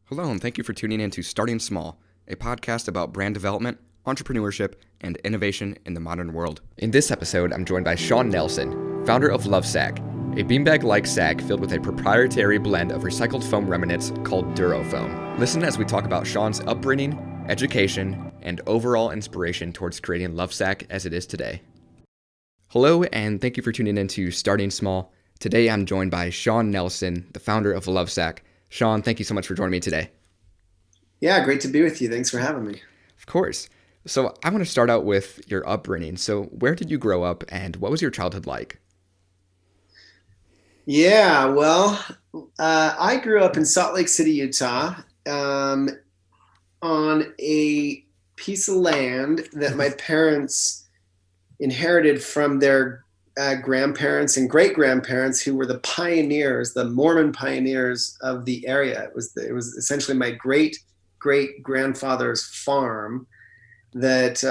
Hello, and thank you for tuning in to Starting Small, a podcast about brand development, entrepreneurship, and innovation in the modern world. In this episode, I'm joined by Shawn Nelson, founder of Lovesac, a beanbag-like sack filled with a proprietary blend of recycled foam remnants called Durafoam. Listen as we talk about Shawn's upbringing, education, and overall inspiration towards creating Lovesac as it is today. Hello, and thank you for tuning in to Starting Small. Today, I'm joined by Shawn Nelson, the founder of Lovesac. Shawn, thank you so much for joining me today. Yeah, great to be with you. Thanks for having me. Of course. So I want to start out with your upbringing. So where did you grow up and what was your childhood like? Yeah, well, I grew up in Salt Lake City, Utah, on a piece of land that my parents inherited from their grandparents and great-grandparents who were the pioneers, the Mormon pioneers of the area. It was essentially my great-grandfather's farm that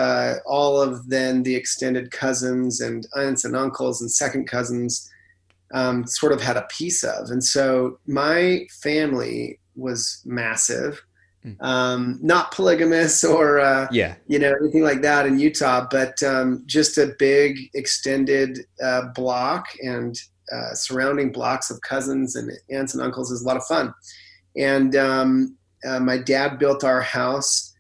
all of then the extended cousins and aunts and uncles and second cousins sort of had a piece of. And so my family was massive. Not polygamous or anything like that in Utah, but just a big extended block and surrounding blocks of cousins and aunts and uncles is a lot of fun. And my dad built our house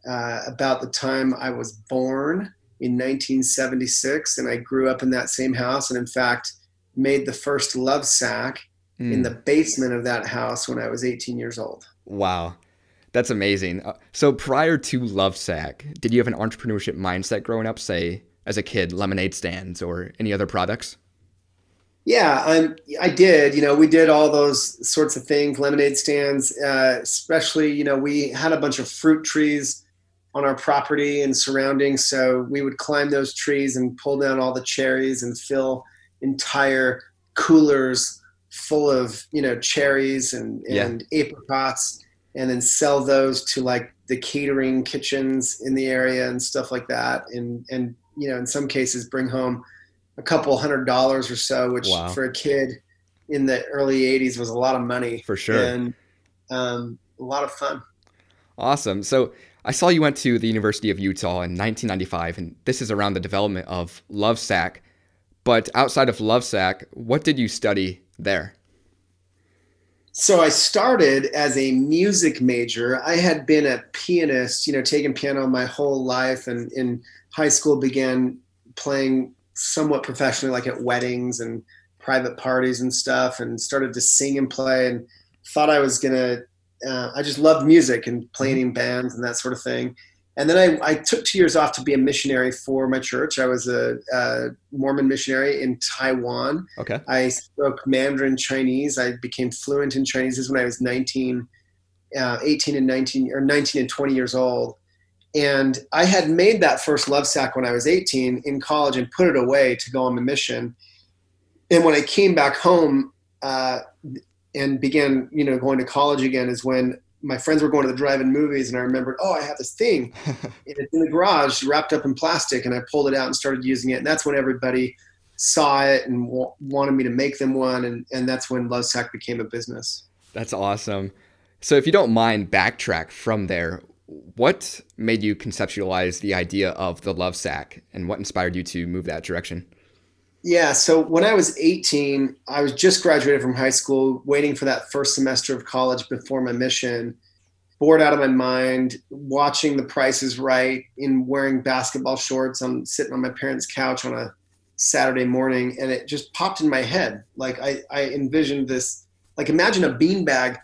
about the time I was born in 1976, and I grew up in that same house, and in fact made the first Lovesac in the basement of that house when I was 18 years old. Wow. That's amazing. So prior to Lovesac, did you have an entrepreneurship mindset growing up, say, as a kid, lemonade stands or any other products? Yeah, I did. We did all those sorts of things, lemonade stands, especially, we had a bunch of fruit trees on our property and surroundings. So we would climb those trees and pull down all the cherries and fill entire coolers full of, cherries and apricots, and then sell those to like the catering kitchens in the area and stuff like that. And in some cases bring home a couple $100 or so, which Wow. For a kid in the early 80s was a lot of money. For sure. And a lot of fun. Awesome. So I saw you went to the University of Utah in 1995, and this is around the development of Lovesac. But outside of Lovesac, what did you study there? So I started as a music major. I had been a pianist, taking piano my whole life, and in high school began playing somewhat professionally, like at weddings and private parties and stuff, and started to sing and play, and thought I was I just loved music and playing in bands and that sort of thing. And then I took 2 years off to be a missionary for my church. I was a Mormon missionary in Taiwan. Okay. I spoke Mandarin Chinese. I became fluent in Chinese. This is when I was 18 and 19, or 19 and 20 years old. And I had made that first Lovesac when I was 18 in college and put it away to go on the mission. And when I came back home and began, going to college again, is when my friends were going to the drive-in movies, and I remembered, I have this thing. It's in the garage wrapped up in plastic, and I pulled it out and started using it. And that's when everybody saw it and wanted me to make them one. And that's when Lovesac became a business. That's awesome. So if you don't mind, backtrack from there. What made you conceptualize the idea of the Lovesac, and what inspired you to move that direction? Yeah, so when I was 18, I was just graduated from high school, waiting for that first semester of college before my mission, bored out of my mind, watching The Price is Right, in wearing basketball shorts, sitting on my parents' couch on a Saturday morning, and it just popped in my head. Like I envisioned this, like imagine a beanbag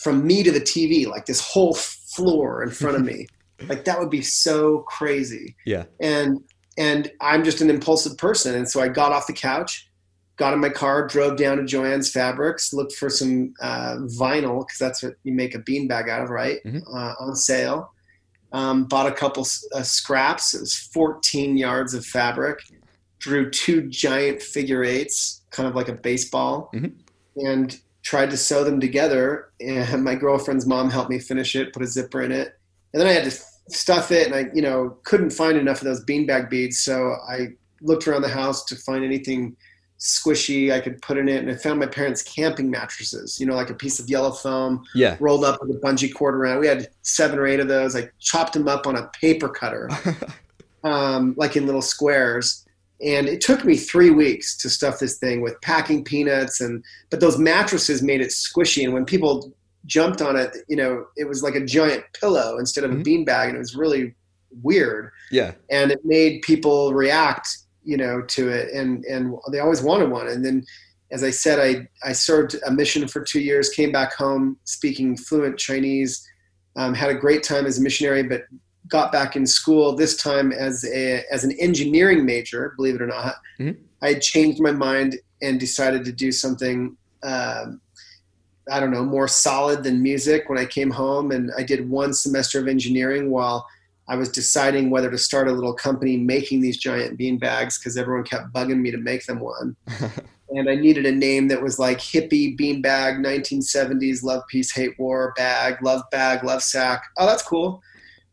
from me to the TV, like this whole floor in front of me. Like that would be so crazy. Yeah. And I'm just an impulsive person. And so I got off the couch, got in my car, drove down to Joann's Fabrics, looked for some vinyl, because that's what you make a beanbag out of, right? On sale. Bought a couple scraps. It was 14 yards of fabric. Drew 2 giant figure eights, kind of like a baseball, and tried to sew them together. And my girlfriend's mom helped me finish it, put a zipper in it. And then I had to stuff it, and I couldn't find enough of those beanbag beads, so I looked around the house to find anything squishy I could put in it. And I found my parents' camping mattresses, like a piece of yellow foam Yeah. rolled up with a bungee cord around. We had 7 or 8 of those. I chopped them up on a paper cutter, like in little squares. And it took me 3 weeks to stuff this thing with packing peanuts. But those mattresses made it squishy. And when people jumped on it, it was like a giant pillow instead of a beanbag. And it was really weird. Yeah. And it made people react, to it. And they always wanted one. And then, as I said, I served a mission for 2 years, came back home speaking fluent Chinese, had a great time as a missionary, but got back in school, this time as an engineering major, believe it or not. I had changed my mind and decided to do something, more solid than music when I came home. And I did 1 semester of engineering while I was deciding whether to start a little company making these giant bean bags, because everyone kept bugging me to make them one. And I needed a name that was like hippie beanbag, 1970s, love, peace, hate, war, bag, Lovesac. Oh, that's cool.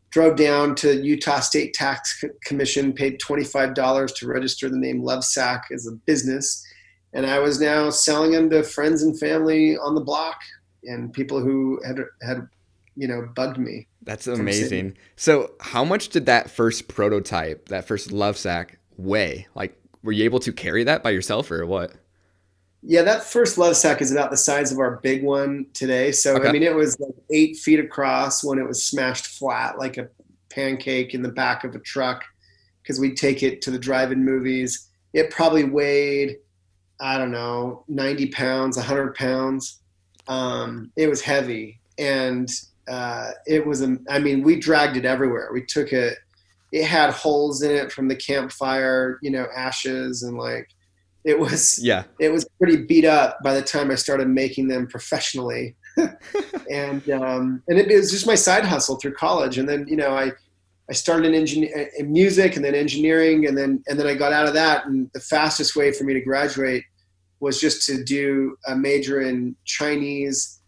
Drove down to Utah State Tax Commission, paid $25 to register the name Lovesac as a business. And I was now selling them to friends and family on the block and people who had bugged me. That's amazing. So how much did that first prototype, that first Lovesac weigh? Like, were you able to carry that by yourself or what? Yeah, that first Lovesac is about the size of our big one today. So, okay. I mean, it was like 8 feet across when it was smashed flat like a pancake in the back of a truck, because we'd take it to the drive-in movies. It probably weighed, 90 pounds, 100 pounds. It was heavy. And it was, we dragged it everywhere. We took it. It had holes in it from the campfire, ashes, and it was pretty beat up by the time I started making them professionally. and it was just my side hustle through college. And then, I started in music and then engineering. And then I got out of that. And the fastest way for me to graduate was just to do a major in Chinese,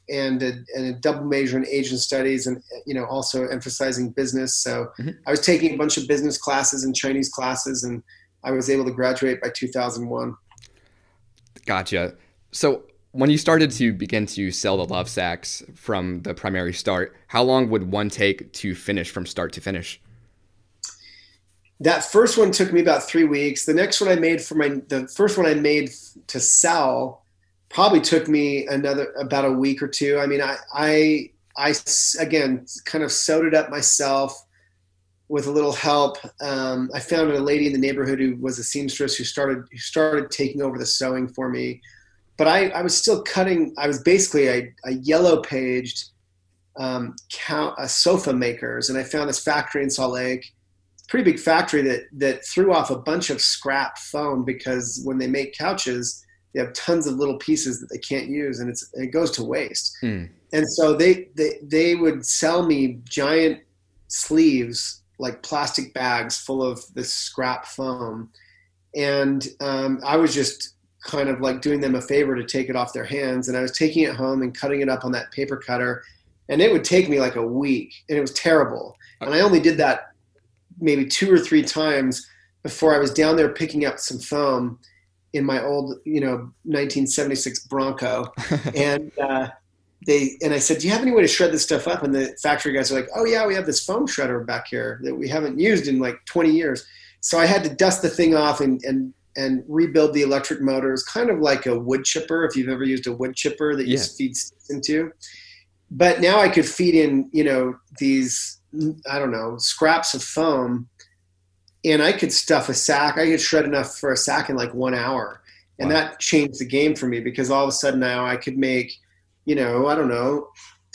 and a double major in Asian studies, and also emphasizing business. So I was taking a bunch of business classes and Chinese classes, and I was able to graduate by 2001. Gotcha. So when you started to begin to sell the Lovesacs from the primary start, how long would one take to finish from start to finish? That first one took me about 3 weeks. The next one I made the first one I made to sell probably took me about a week or two. I mean, I again kind of sewed it up myself with a little help. I found a lady in the neighborhood who was a seamstress who started taking over the sewing for me. But I was still cutting. I was basically a yellow paged sofa makers, and I found this factory in Salt Lake. It's a pretty big factory that threw off a bunch of scrap foam, because when they make couches, they have tons of little pieces that they can't use, and it goes to waste. And so they would sell me giant sleeves, like plastic bags full of this scrap foam. And I was just kind of like doing them a favor to take it off their hands. And I was taking it home and cutting it up on that paper cutter. And it would take me like a week, and it was terrible. And I only did that maybe 2 or 3 times before I was down there picking up some foam in my old, 1976 Bronco. And I said, do you have any way to shred this stuff up? And the factory guys are like, oh yeah, we have this foam shredder back here that we haven't used in like 20 years. So I had to dust the thing off and rebuild the electric motors, kind of like a wood chipper, if you've ever used a wood chipper that you feed sticks into. But now I could feed in, these, scraps of foam, and I could stuff a sack. I could shred enough for a sack in like 1 hour. And that changed the game for me, because all of a sudden now I could make,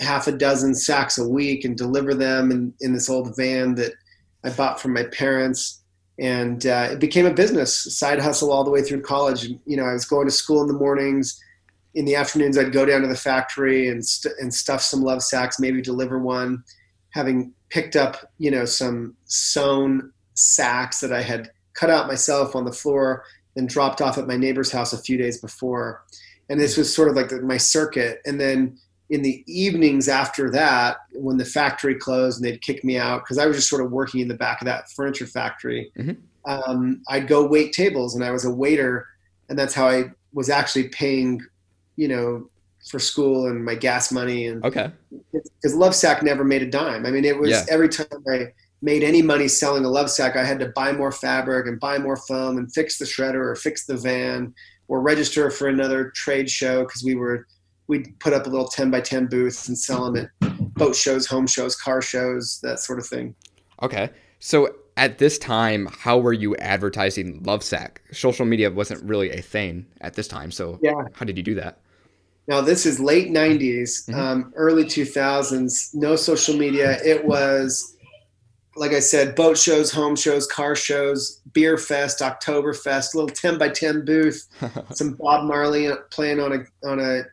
half a dozen sacks a week and deliver them in this old van that I bought from my parents. And it became a business, side hustle all the way through college. I was going to school in the mornings. In the afternoons, I'd go down to the factory and stuff some Lovesac's, maybe deliver one, having picked up, some sewn sacks that I had cut out myself on the floor and dropped off at my neighbor's house a few days before. And this was sort of like my circuit. And then in the evenings after that, when the factory closed and they'd kick me out, because I was just sort of working in the back of that furniture factory, I'd go wait tables, and I was a waiter, and that's how I was actually paying, for school and my gas money. And Okay. because Lovesac never made a dime. I mean, it was every time I made any money selling a Lovesac, I had to buy more fabric and buy more foam and fix the shredder or fix the van or register for another trade show, because we'd put up a little 10 by 10 booths and sell them at boat shows, home shows, car shows, that sort of thing. Okay. So at this time, how were you advertising Lovesac? Social media wasn't really a thing at this time. So how did you do that? Now, this is late 90s, early 2000s, no social media. It was, like I said, boat shows, home shows, car shows, beer fest, Oktoberfest, little 10 by 10 booth, some Bob Marley playing on a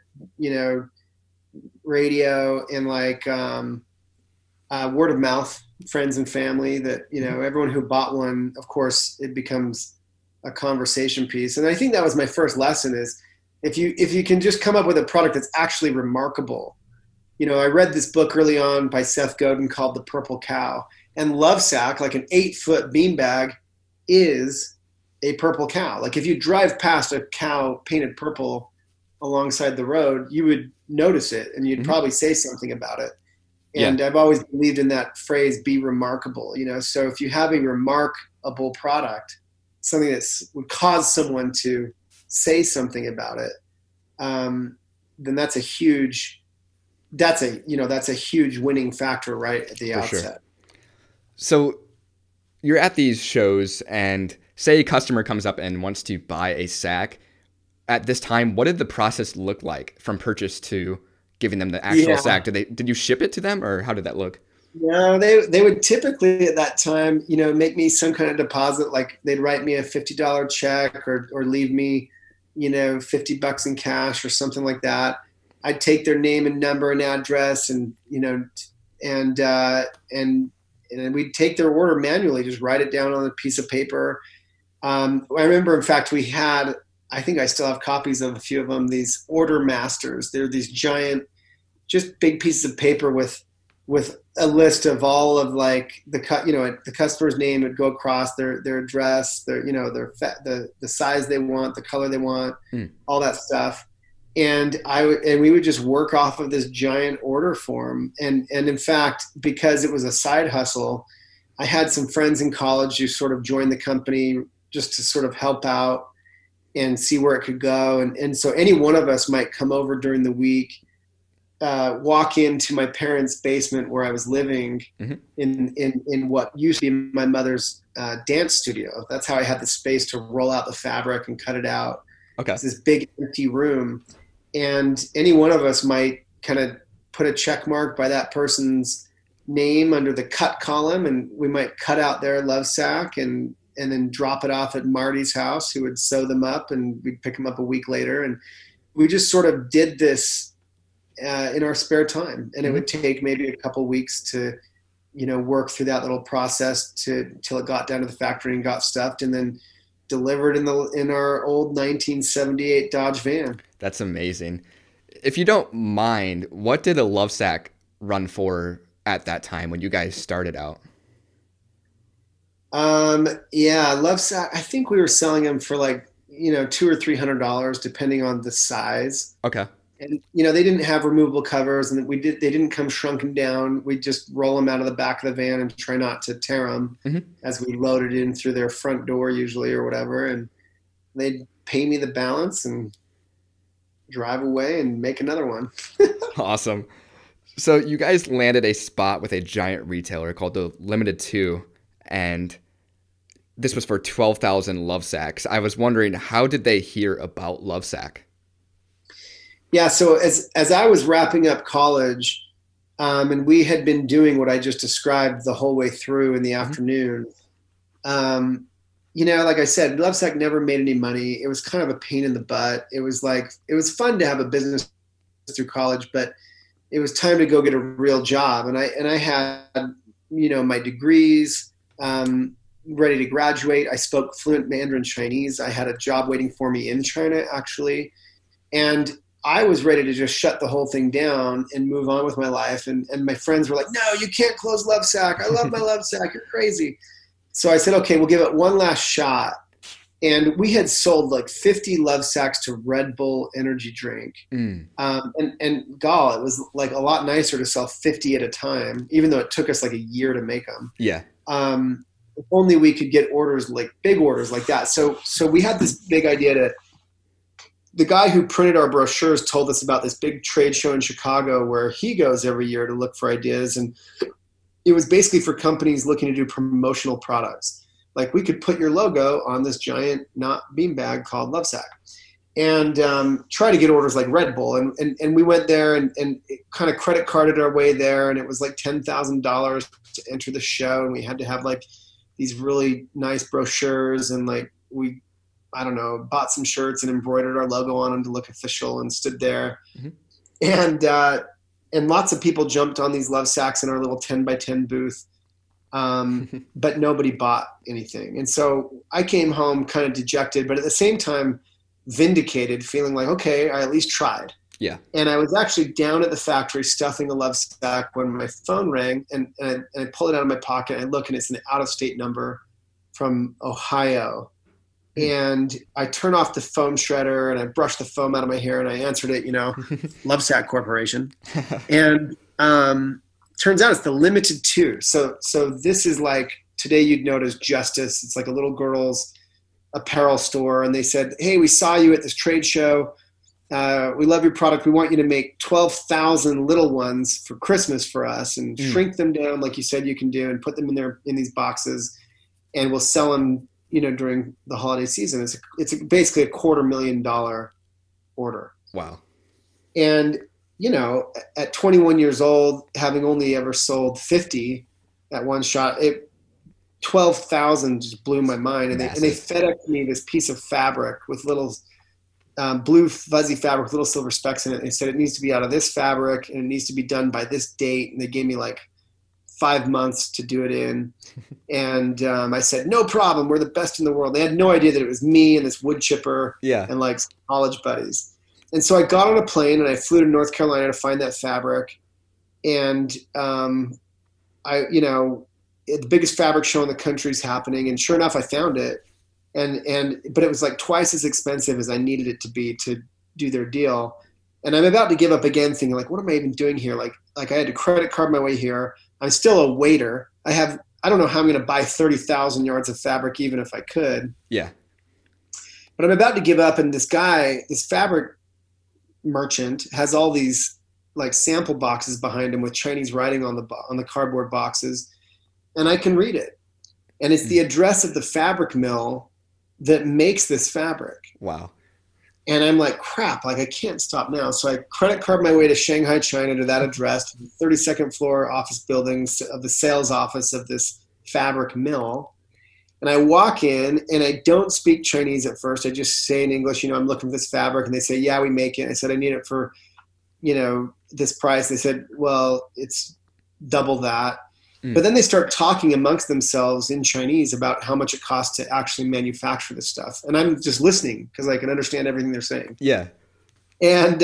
radio, and like word of mouth, friends and family that, everyone who bought one, of course, it becomes a conversation piece. And I think that was my first lesson is, if you can just come up with a product that's actually remarkable. I read this book early on by Seth Godin called The Purple Cow, and Lovesac, like an 8-foot beanbag, is a purple cow. Like if you drive past a cow painted purple alongside the road, you would notice it and you'd probably say something about it. And I've always believed in that phrase, be remarkable, so if you have a remarkable product, something that would cause someone to say something about it, then that's a huge winning factor right at the outset. Sure. So you're at these shows, and say a customer comes up and wants to buy a sack. At this time, what did the process look like from purchase to giving them the actual sack? Did you ship it to them, or how did that look? No, they would typically at that time, make me some kind of deposit. Like they'd write me a $50 check or leave me, $50 in cash or something like that. I'd take their name and number and address, and we'd take their order manually, just write it down on a piece of paper. I remember, in fact, I think I still have copies of a few of them, these order masters. They're these giant, just big pieces of paper with a list of all of like the customer's name would go across, their address, the size they want, the color they want, all that stuff. And we would just work off of this giant order form. And in fact, because it was a side hustle, I had some friends in college who sort of joined the company just to sort of help out and see where it could go. And so any one of us might come over during the week, walk into my parents' basement where I was living in what used to be my mother's dance studio. That's how I had the space to roll out the fabric and cut it out. Okay. It's this big empty room. And any one of us might kind of put a check mark by that person's name under the cut column, and we might cut out their Lovesac and then drop it off at Marty's house, who would sew them up, and we'd pick them up a week later. And we just sort of did this in our spare time. And it would take maybe a couple weeks to, work through that little process till it got down to the factory and got stuffed and then delivered in our old 1978 Dodge van. That's amazing. If you don't mind, what did a Lovesac run for at that time when you guys started out? Lovesac, I think we were selling them for like, $200 or $300 depending on the size. Okay. And, they didn't have removable covers, and they didn't come shrunken down. We just roll them out of the back of the van and try not to tear them as we loaded in through their front door usually or whatever. And they'd pay me the balance and drive away and make another one. Awesome. So you guys landed a spot with a giant retailer called the Limited 2, and this was for 12,000 Lovesacks. I was wondering, how did they hear about Lovesac? Yeah, so as I was wrapping up college, and we had been doing what I just described the whole way through in the afternoon, like I said, Lovesac never made any money. It was kind of a pain in the butt. It was fun to have a business through college, but it was time to go get a real job. And I had, my degrees, ready to graduate. I spoke fluent Mandarin Chinese. I had a job waiting for me in China, actually. And I was ready to just shut the whole thing down and move on with my life. And my friends were like, no, you can't close Lovesac. I love my Lovesac. You're crazy. so I said, okay, we'll give it one last shot. And we had sold like 50 Lovesac's to Red Bull energy drink. And it was like a lot nicer to sell 50 at a time, even though it took us like a year to make them. Yeah. If only we could get orders, like big orders like that. So we had this big idea the guy who printed our brochures told us about this big trade show in Chicago where he goes every year to look for ideas. And it was basically for companies looking to do promotional products. Like we could put your logo on this giant beanbag called Lovesac and try to get orders like Red Bull. And we went there and kind of credit carded our way there. And it was like $10,000 to enter the show. And we had to have like these really nice brochures. And like I don't know, bought some shirts and embroidered our logo on them to look official and stood there. Mm-hmm. And lots of people jumped on these Lovesacs in our little 10 by 10 booth. But nobody bought anything. And so I came home kind of dejected, but at the same time vindicated, feeling like, okay, I at least tried. Yeah. And I was actually down at the factory stuffing a Lovesac when my phone rang and I pull it out of my pocket and I look and it's an out-of-state number from Ohio. And I turn off the foam shredder and I brush the foam out of my hair and I answered it, Lovesac Corporation. And, turns out it's the limited 2. So this is like, today you'd know it as Justice. It's like a little girl's apparel store. And they said, hey, we saw you at this trade show. We love your product. We want you to make 12,000 little ones for Christmas for us and shrink them down like you said you can do and put them in these boxes. And we'll sell them, during the holiday season. It's basically $250,000 order. Wow. And at 21 years old, having only ever sold 50 at one shot, 12,000 just blew my mind. And they FedExed me this piece of fabric with little blue fuzzy fabric with little silver specks in it. They said it needs to be out of this fabric and it needs to be done by this date. And they gave me like 5 months to do it in. And I said, no problem. We're the best in the world. They had no idea that it was me and this wood chipper and like college buddies. And so I got on a plane and I flew to North Carolina to find that fabric. And the biggest fabric show in the country is happening. And sure enough, I found it. But it was like twice as expensive as I needed it to be to do their deal. And I'm about to give up again, thinking like, what am I even doing here? Like I had to credit card my way here. I'm still a waiter. I don't know how I'm going to buy 30,000 yards of fabric, even if I could. Yeah. But I'm about to give up. And this fabric merchant has all these like sample boxes behind him with Chinese writing on the cardboard boxes, and I can read it. And it's the address of the fabric mill that makes this fabric. Wow. And I'm like, crap, like I can't stop now. So I credit card my way to Shanghai, China, to that address, to the 32nd floor office buildings of the sales office of this fabric mill. And I walk in and I don't speak Chinese at first. I just say in English, I'm looking for this fabric. And they say, yeah, we make it. I said, I need it for, this price. They said, well, it's double that. But then they start talking amongst themselves in Chinese about how much it costs to actually manufacture this stuff. And I'm just listening because I can understand everything they're saying. Yeah. And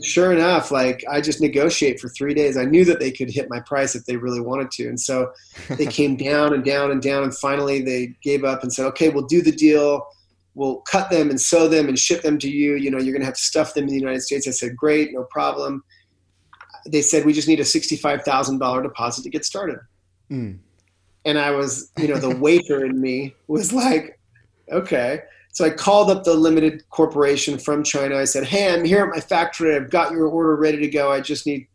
sure enough, like I just negotiate for 3 days. I knew that they could hit my price if they really wanted to. And so they came down and down and down. And finally they gave up and said, okay, we'll do the deal. We'll cut them and sew them and ship them to you. You're going to have to stuff them in the United States. I said, great, no problem. They said, we just need a $65,000 deposit to get started. And I was, the waiter in me was like, okay. So I called up the limited corporation from China. I said, hey, I'm here at my factory. I've got your order ready to go. I just need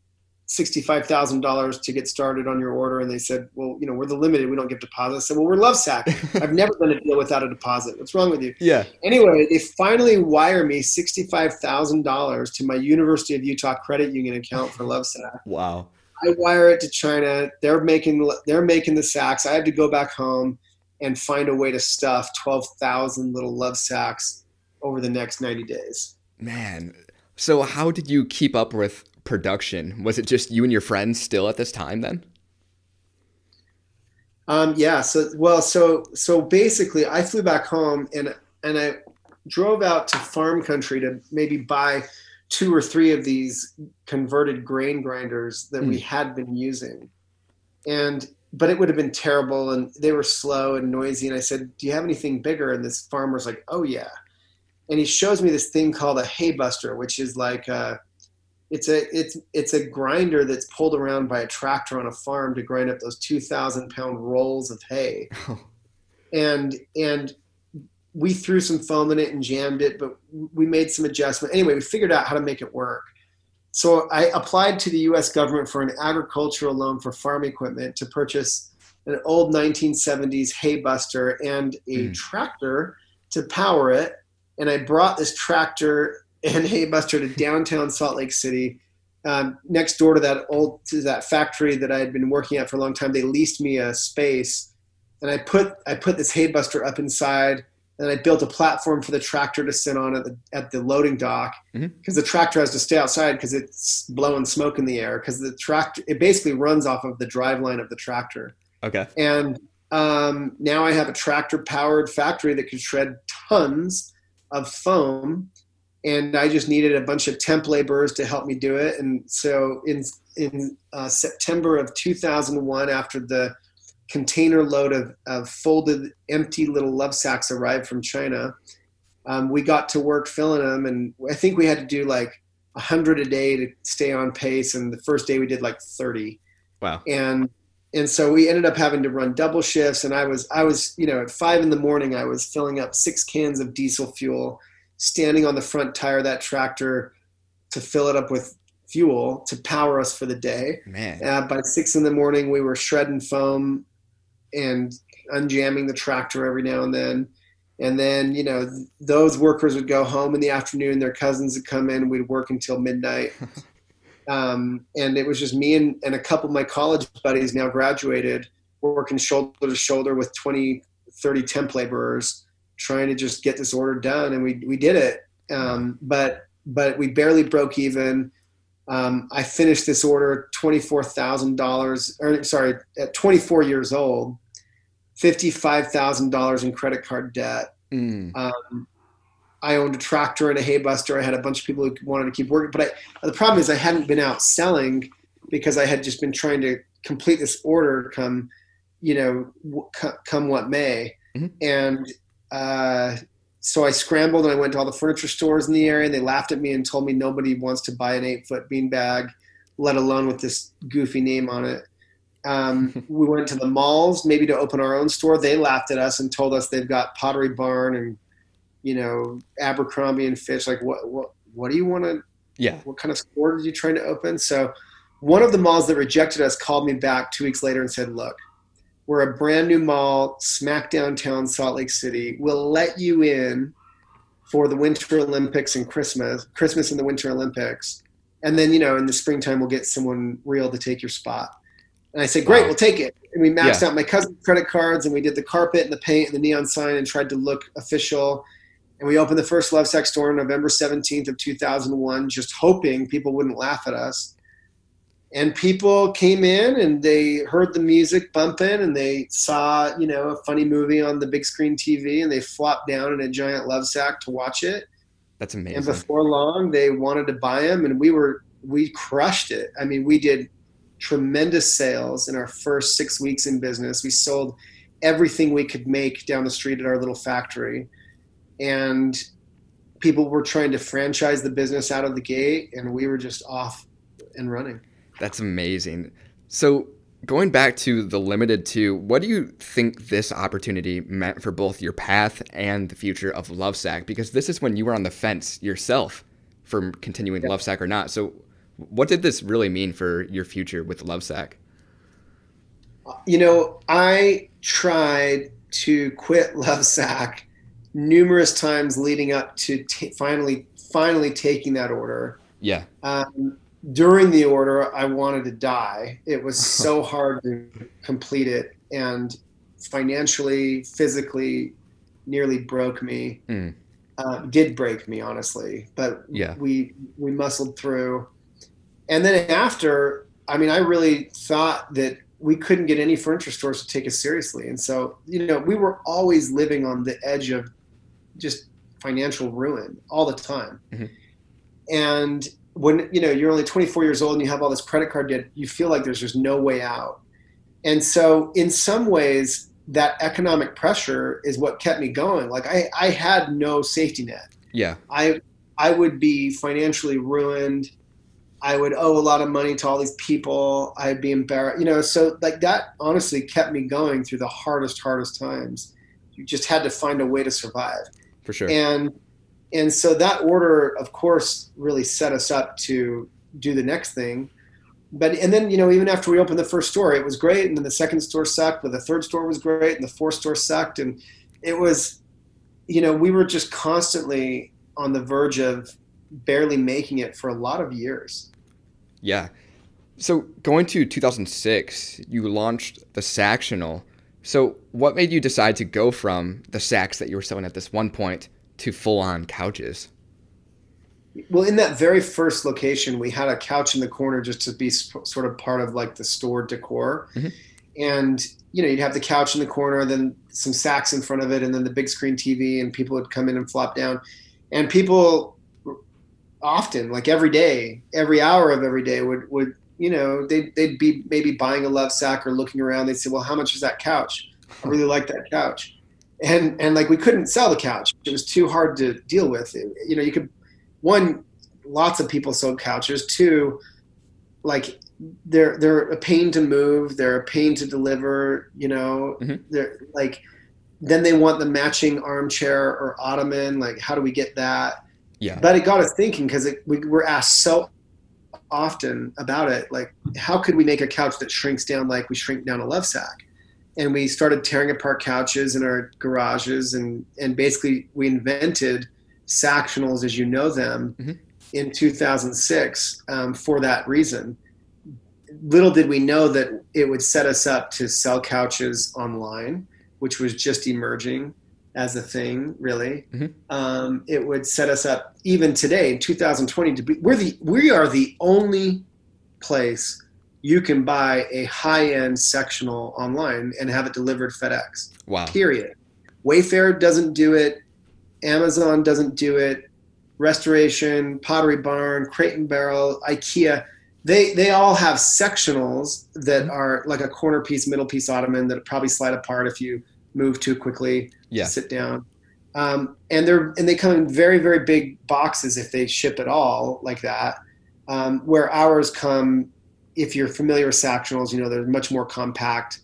$65,000 to get started on your order. And they said, well, we're the limited. We don't give deposits. I said, well, we're Lovesac. I've never done a deal without a deposit. What's wrong with you? Yeah. Anyway, they finally wire me $65,000 to my University of Utah credit union account for Lovesac. Wow. I wire it to China. They're making the sacks. I had to go back home and find a way to stuff 12,000 little Lovesac's over the next 90 days. Man. So how did you keep up with production? Was it just you and your friends still at this time then? Yeah. So basically I flew back home and I drove out to farm country to maybe buy 2 or 3 of these converted grain grinders that we had been using. And but it would have been terrible, and they were slow and noisy. And I said, do you have anything bigger? And this farmer's like, oh yeah. And he shows me this thing called a hay buster, which is like it's a grinder that's pulled around by a tractor on a farm to grind up those 2,000-pound rolls of hay. and we threw some foam in it and jammed it, but we made some adjustment. Anyway, we figured out how to make it work. So I applied to the U.S. government for an agricultural loan for farm equipment to purchase an old 1970s hay buster and a tractor to power it. And I brought this tractor and hay buster to downtown Salt Lake City, next door to that factory that I had been working at for a long time. They leased me a space, and I put this hay buster up inside. And I built a platform for the tractor to sit on at the loading dock, because the tractor has to stay outside because it's blowing smoke in the air, because the tractor, it basically runs off of the drive line of the tractor. Okay. And now I have a tractor powered factory that can shred tons of foam, and I just needed a bunch of temp laborers to help me do it. And so in September of 2001, after the container load of folded empty little Lovesac's arrived from China, we got to work filling them, and I think we had to do like 100 a day to stay on pace, and the first day we did like 30. Wow. And so we ended up having to run double shifts, and I was at 5 a.m. I was filling up 6 cans of diesel fuel, standing on the front tire of that tractor to fill it up with fuel to power us for the day. Man. By 6 a.m. we were shredding foam and unjamming the tractor every now and then. And then, those workers would go home in the afternoon, their cousins would come in, and we'd work until midnight. And it was just me and a couple of my college buddies, now graduated, working shoulder to shoulder with 20, 30 temp laborers, trying to just get this order done. And we did it. But we barely broke even. I finished this order $24,000, at 24 years old, $55,000 in credit card debt. I owned a tractor and a hay buster. I had a bunch of people who wanted to keep working, but the problem is I hadn't been out selling because I had just been trying to complete this order come what may. And so I scrambled and I went to all the furniture stores in the area, and they laughed at me and told me nobody wants to buy an 8-foot beanbag, let alone with this goofy name on it. We went to the malls maybe to open our own store. They laughed at us and told us they've got Pottery Barn and, Abercrombie and Fitch. Like, what do you want to, what kind of store are you trying to open? So one of the malls that rejected us called me back 2 weeks later and said, look, we're a brand new mall, smack downtown Salt Lake City. We'll let you in for the Winter Olympics and Christmas and the Winter Olympics. And then, in the springtime, we'll get someone real to take your spot. And I said, great, we'll take it. And we maxed out my cousin's credit cards, and we did the carpet and the paint and the neon sign and tried to look official. And we opened the first Lovesac store on November 17th of 2001, just hoping people wouldn't laugh at us. And people came in and they heard the music bumping, and they saw, a funny movie on the big screen TV, and they flopped down in a giant Lovesac to watch it. That's amazing. And before long, they wanted to buy them, and we crushed it. I mean, we did tremendous sales in our first 6 weeks in business. We sold everything we could make down the street at our little factory, and people were trying to franchise the business out of the gate, and we were just off and running. That's amazing. So going back to the Limited 2, what do you think this opportunity meant for both your path and the future of Lovesac? Because this is when you were on the fence yourself from continuing Lovesac or not. So what did this really mean for your future with Lovesac? I tried to quit Lovesac numerous times leading up to finally taking that order. Yeah. During the order, I wanted to die. It was so hard to complete it, and financially, physically, nearly broke me. Did break me, honestly, but we muscled through. And then after, I really thought that we couldn't get any furniture stores to take us seriously. And so, we were always living on the edge of just financial ruin all the time. And when, you're only 24 years old and you have all this credit card debt, you feel like there's just no way out. And so in some ways, that economic pressure is what kept me going. Like I had no safety net. Yeah. I would be financially ruined. I would owe a lot of money to all these people. I'd be embarrassed, so like that honestly kept me going through the hardest times. You just had to find a way to survive. For sure. And so that order, of course, really set us up to do the next thing. And then, even after we opened the first store, it was great. And then the second store sucked, but the third store was great. And the fourth store sucked. And it was, we were just constantly on the verge of barely making it for a lot of years. Yeah. So going to 2006, you launched the Sactional. So what made you decide to go from the sacks that you were selling at this one point to full-on couches? Well, in that very first location, we had a couch in the corner just to be sort of part of like the store decor. Mm-hmm. And, you'd have the couch in the corner, then some sacks in front of it, and then the big screen TV, and people would come in and flop down. And people often, like every day, every hour of every day would they'd be maybe buying a Lovesac or looking around. They'd say, well, how much is that couch? I really like that couch. And like, we couldn't sell the couch. It was too hard to deal with. You could, one, lots of people sold couches. Two, like they're a pain to move. They're a pain to deliver, mm-hmm. They're like, then they want the matching armchair or ottoman. Like, how do we get that? Yeah. But it got us thinking, because we were asked so often about it. Like, how could we make a couch that shrinks down like we shrink down a Lovesac? And we started tearing apart couches in our garages, and basically we invented Sactionals as you know them, mm-hmm. in 2006 for that reason. Little did we know that it would set us up to sell couches online, which was just emerging as a thing, really. Mm-hmm. It would set us up even today in 2020 to be. We are the only place you can buy a high-end sectional online and have it delivered FedEx. Wow. Period. Wayfair doesn't do it. Amazon doesn't do it. Restoration, Pottery Barn, Crate and Barrel, IKEA, they all have sectionals that are like a corner piece, middle piece ottoman that probably slide apart if you move too quickly to sit down. And they come in very, very big boxes if they ship at all like that. Where ours come, if you're familiar with Sactionals, they're much more compact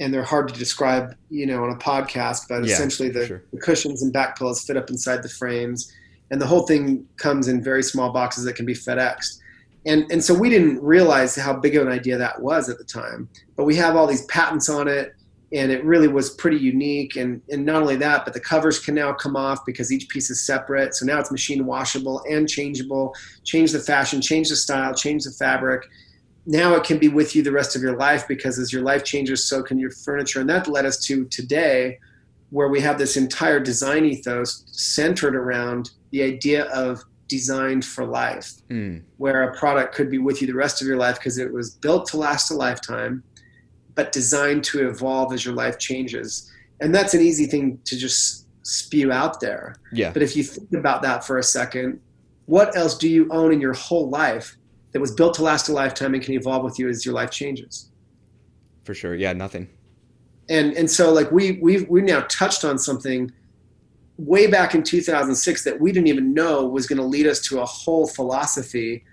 and they're hard to describe, on a podcast, but essentially the cushions and back pillows fit up inside the frames, and the whole thing comes in very small boxes that can be FedExed. And so we didn't realize how big of an idea that was at the time, but we have all these patents on it, and it really was pretty unique. And not only that, but the covers can now come off because each piece is separate. So now it's machine washable and changeable, change the fashion, change the style, change the fabric. Now it can be with you the rest of your life, because as your life changes, so can your furniture. And that led us to today, where we have this entire design ethos centered around the idea of designed for life, where a product could be with you the rest of your life because it was built to last a lifetime, but designed to evolve as your life changes. And that's an easy thing to just spew out there. Yeah. But if you think about that for a second, what else do you own in your whole life that was built to last a lifetime and can evolve with you as your life changes? For sure. Yeah, nothing. And so like we now touched on something way back in 2006 that we didn't even know was going to lead us to a whole philosophy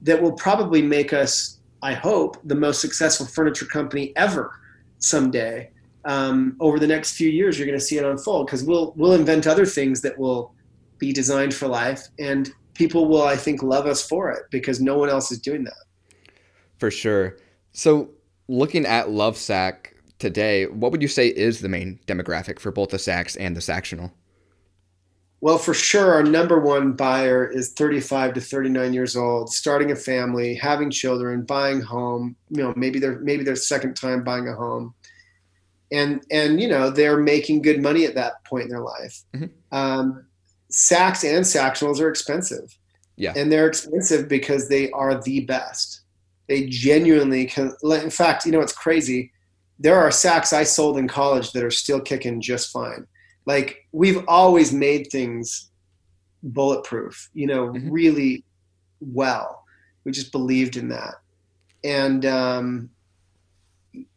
that will probably make us, I hope, the most successful furniture company ever someday. Over the next few years, you're going to see it unfold, because we'll invent other things that will be designed for life, and people will, I think, love us for it because no one else is doing that. For sure. So looking at Lovesac today, what would you say is the main demographic for both the Sacs and the Sactional? Well, for sure, our number one buyer is 35 to 39 years old, starting a family, having children, buying home, maybe their second time buying a home. And they're making good money at that point in their life. Mm-hmm. Sacs and Sactionals are expensive. Yeah. And they're expensive because they are the best. They genuinely can. In fact, it's crazy. There are Sacs I sold in college that are still kicking just fine. Like, we've always made things bulletproof, mm-hmm. really well. We just believed in that. And,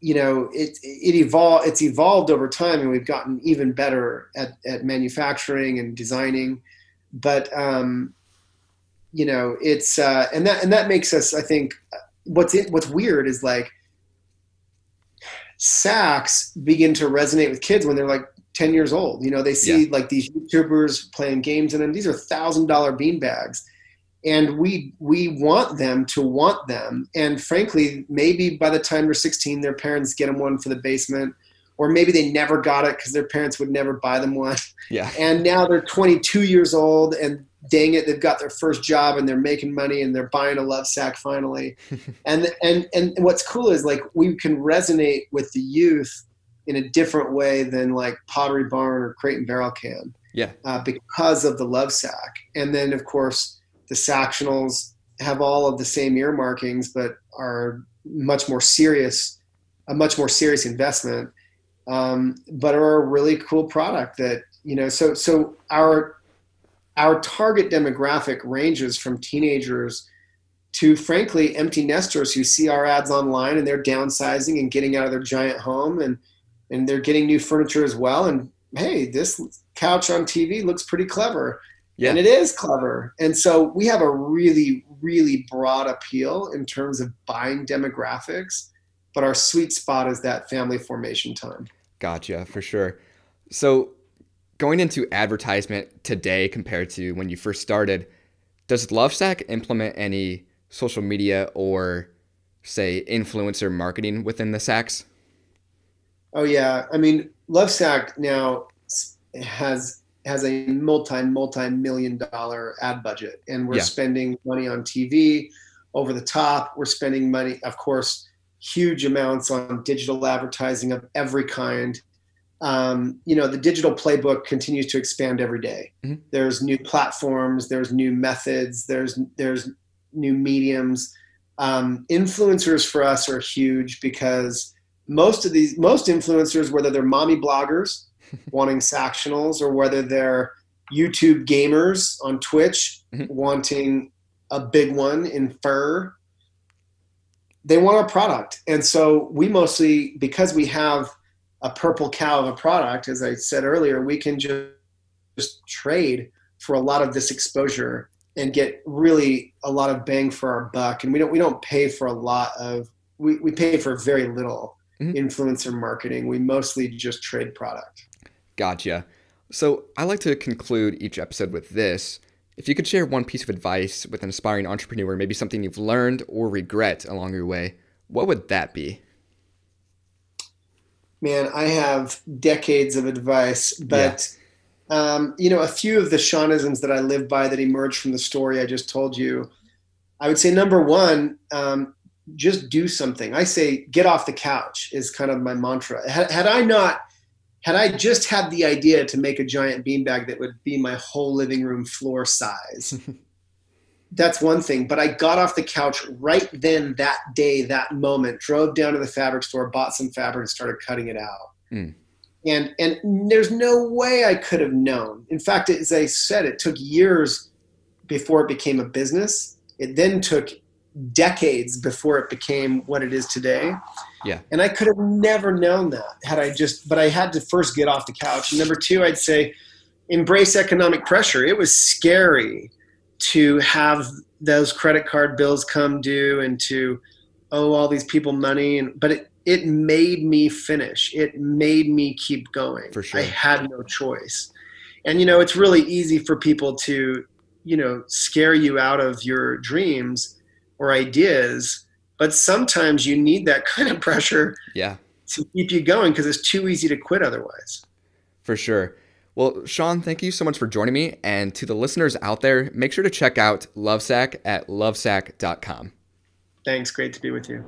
it's evolved over time, and we've gotten even better at manufacturing and designing. But it's and that makes us, I think, what's weird is like Sacs begin to resonate with kids when they're like 10 years old. They see like these YouTubers playing games in them. These are $1,000 beanbags. And we want them to want them. And frankly, maybe by the time they're 16, their parents get them one for the basement, or maybe they never got it because their parents would never buy them one. Yeah. And now they're 22 years old, and dang it, they've got their first job and they're making money and they're buying a Lovesac finally. and what's cool is like we can resonate with the youth in a different way than like Pottery Barn or Crate and Barrel can. Yeah. Because of the Lovesac. And then of course the Sactionals have all of the same earmarkings, but are a much more serious investment, but are a really cool product that, so our target demographic ranges from teenagers to frankly empty nesters who see our ads online and they're downsizing and getting out of their giant home and they're getting new furniture as well. And hey, this couch on TV looks pretty clever. Yeah. And it is clever. And so we have a really, really broad appeal in terms of buying demographics, but our sweet spot is that family formation time. Gotcha, for sure. So going into advertisement today compared to when you first started, does Lovesac implement any social media or, say, influencer marketing within the Sacs? Oh, yeah. I mean, Lovesac now has a multi-million-dollar ad budget, and we're spending money on TV over the top. We're spending money, of course, huge amounts on digital advertising of every kind. The digital playbook continues to expand every day. Mm-hmm. There's new platforms, there's new methods, there's new mediums. Influencers for us are huge because most influencers, whether they're mommy bloggers wanting Sactionals, or whether they're YouTube gamers on Twitch wanting a big one in fur, they want our product. And so we mostly, because we have a purple cow of a product, as I said earlier, we can just trade for a lot of this exposure and get really a lot of bang for our buck. And we don't pay for a lot of, we pay for very little influencer marketing. We mostly just trade product. Gotcha. So I like to conclude each episode with this. If you could share one piece of advice with an aspiring entrepreneur, maybe something you've learned or regret along your way, what would that be? Man, I have decades of advice, but a few of the Shawnisms that I live by that emerged from the story I just told you, I would say number one, just do something. I say get off the couch is kind of my mantra. Had I just had the idea to make a giant beanbag that would be my whole living room floor size, that's one thing. But I got off the couch right then, that day, that moment, drove down to the fabric store, bought some fabric, and started cutting it out. Mm. And there's no way I could have known. In fact, as I said, it took years before it became a business. It then took decades before it became what it is today. Yeah. And I could have never known that but I had to first get off the couch. And number two, I'd say embrace economic pressure. It was scary to have those credit card bills come due and to owe all these people money. But it made me finish. It made me keep going. For sure. I had no choice. And, it's really easy for people to, scare you out of your dreams or ideas, but sometimes you need that kind of pressure to keep you going because it's too easy to quit otherwise. For sure. Well, Shawn, thank you so much for joining me. And to the listeners out there, make sure to check out Lovesac at lovesac.com. Thanks. Great to be with you.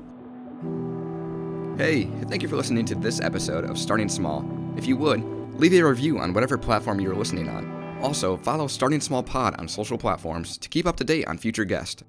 Hey, thank you for listening to this episode of Starting Small. If you would, leave a review on whatever platform you're listening on. Also, follow Starting Small Pod on social platforms to keep up to date on future guests.